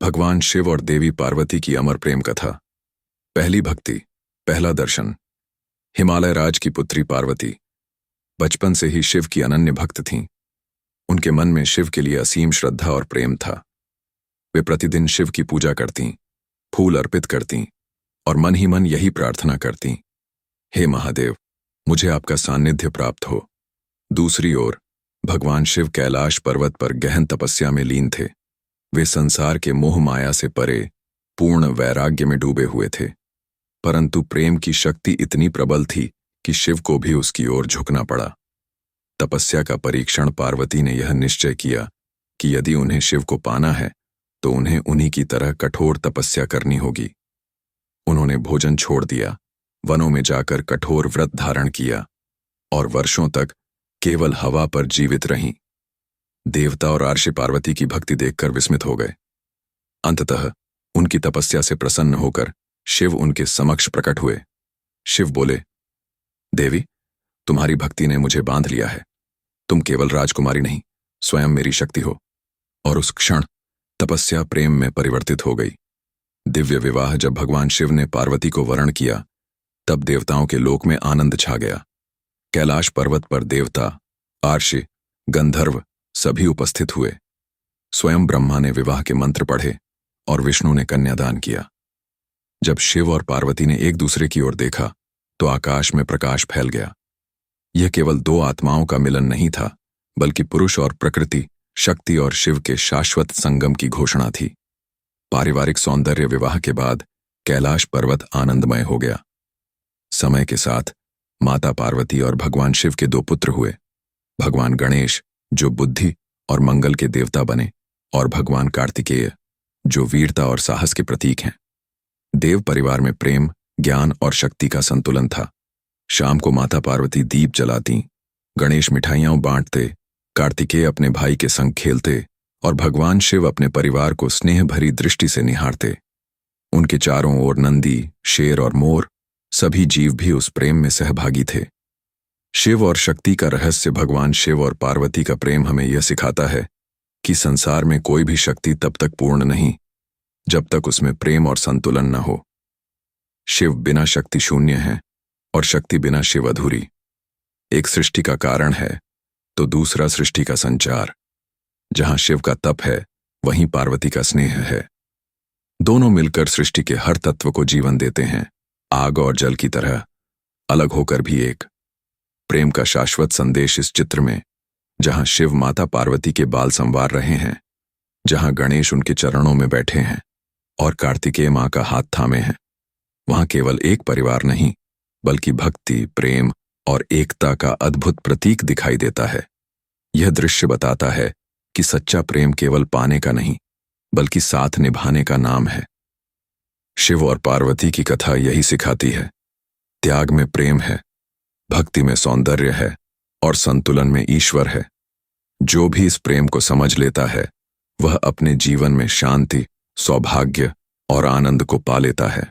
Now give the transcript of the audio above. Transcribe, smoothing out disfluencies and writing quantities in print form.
भगवान शिव और देवी पार्वती की अमर प्रेम कथा। पहली भक्ति, पहला दर्शन। हिमालय राज की पुत्री पार्वती बचपन से ही शिव की अनन्य भक्त थीं। उनके मन में शिव के लिए असीम श्रद्धा और प्रेम था। वे प्रतिदिन शिव की पूजा करतीं, फूल अर्पित करतीं और मन ही मन यही प्रार्थना करतीं, हे महादेव, मुझे आपका सान्निध्य प्राप्त हो। दूसरी ओर भगवान शिव कैलाश पर्वत पर गहन तपस्या में लीन थे। वे संसार के मोह माया से परे पूर्ण वैराग्य में डूबे हुए थे, परंतु प्रेम की शक्ति इतनी प्रबल थी कि शिव को भी उसकी ओर झुकना पड़ा। तपस्या का परीक्षण पार्वती ने यह निश्चय किया कि यदि उन्हें शिव को पाना है तो उन्हें उन्हीं की तरह कठोर तपस्या करनी होगी। उन्होंने भोजन छोड़ दिया, वनों में जाकर कठोर व्रत धारण किया और वर्षों तक केवल हवा पर जीवित रहीं। देवता और आर्षि पार्वती की भक्ति देखकर विस्मित हो गए। अंततः उनकी तपस्या से प्रसन्न होकर शिव उनके समक्ष प्रकट हुए। शिव बोले, देवी, तुम्हारी भक्ति ने मुझे बांध लिया है। तुम केवल राजकुमारी नहीं, स्वयं मेरी शक्ति हो। और उस क्षण तपस्या प्रेम में परिवर्तित हो गई। दिव्य विवाह जब भगवान शिव ने पार्वती को वरण किया, तब देवताओं के लोक में आनंद छा गया। कैलाश पर्वत पर देवता, आर्षि, गंधर्व सभी उपस्थित हुए। स्वयं ब्रह्मा ने विवाह के मंत्र पढ़े और विष्णु ने कन्यादान किया। जब शिव और पार्वती ने एक दूसरे की ओर देखा तो आकाश में प्रकाश फैल गया। यह केवल दो आत्माओं का मिलन नहीं था, बल्कि पुरुष और प्रकृति, शक्ति और शिव के शाश्वत संगम की घोषणा थी। पारिवारिक सौंदर्य विवाह के बाद कैलाश पर्वत आनंदमय हो गया। समय के साथ माता पार्वती और भगवान शिव के दो पुत्र हुए। भगवान गणेश, जो बुद्धि और मंगल के देवता बने, और भगवान कार्तिकेय, जो वीरता और साहस के प्रतीक हैं। देव परिवार में प्रेम, ज्ञान और शक्ति का संतुलन था। शाम को माता पार्वती दीप जलाती, गणेश मिठाइयां बांटते, कार्तिकेय अपने भाई के संग खेलते और भगवान शिव अपने परिवार को स्नेह भरी दृष्टि से निहारते। उनके चारों ओर नंदी, शेर और मोर, सभी जीव भी उस प्रेम में सहभागी थे। शिव और शक्ति का रहस्य। भगवान शिव और पार्वती का प्रेम हमें यह सिखाता है कि संसार में कोई भी शक्ति तब तक पूर्ण नहीं जब तक उसमें प्रेम और संतुलन न हो। शिव बिना शक्ति शून्य है और शक्ति बिना शिव अधूरी। एक सृष्टि का कारण है तो दूसरा सृष्टि का संचार। जहां शिव का तप है, वहीं पार्वती का स्नेह है। दोनों मिलकर सृष्टि के हर तत्व को जीवन देते हैं, आग और जल की तरह, अलग होकर भी एक। प्रेम का शाश्वत संदेश इस चित्र में, जहां शिव माता पार्वती के बाल संवार रहे हैं, जहां गणेश उनके चरणों में बैठे हैं और कार्तिकेय मां का हाथ थामे हैं, वहां केवल एक परिवार नहीं, बल्कि भक्ति, प्रेम और एकता का अद्भुत प्रतीक दिखाई देता है। यह दृश्य बताता है कि सच्चा प्रेम केवल पाने का नहीं, बल्कि साथ निभाने का नाम है। शिव और पार्वती की कथा यही सिखाती है। त्याग में प्रेम है, भक्ति में सौंदर्य है और संतुलन में ईश्वर है। जो भी इस प्रेम को समझ लेता है, वह अपने जीवन में शांति, सौभाग्य और आनंद को पा लेता है।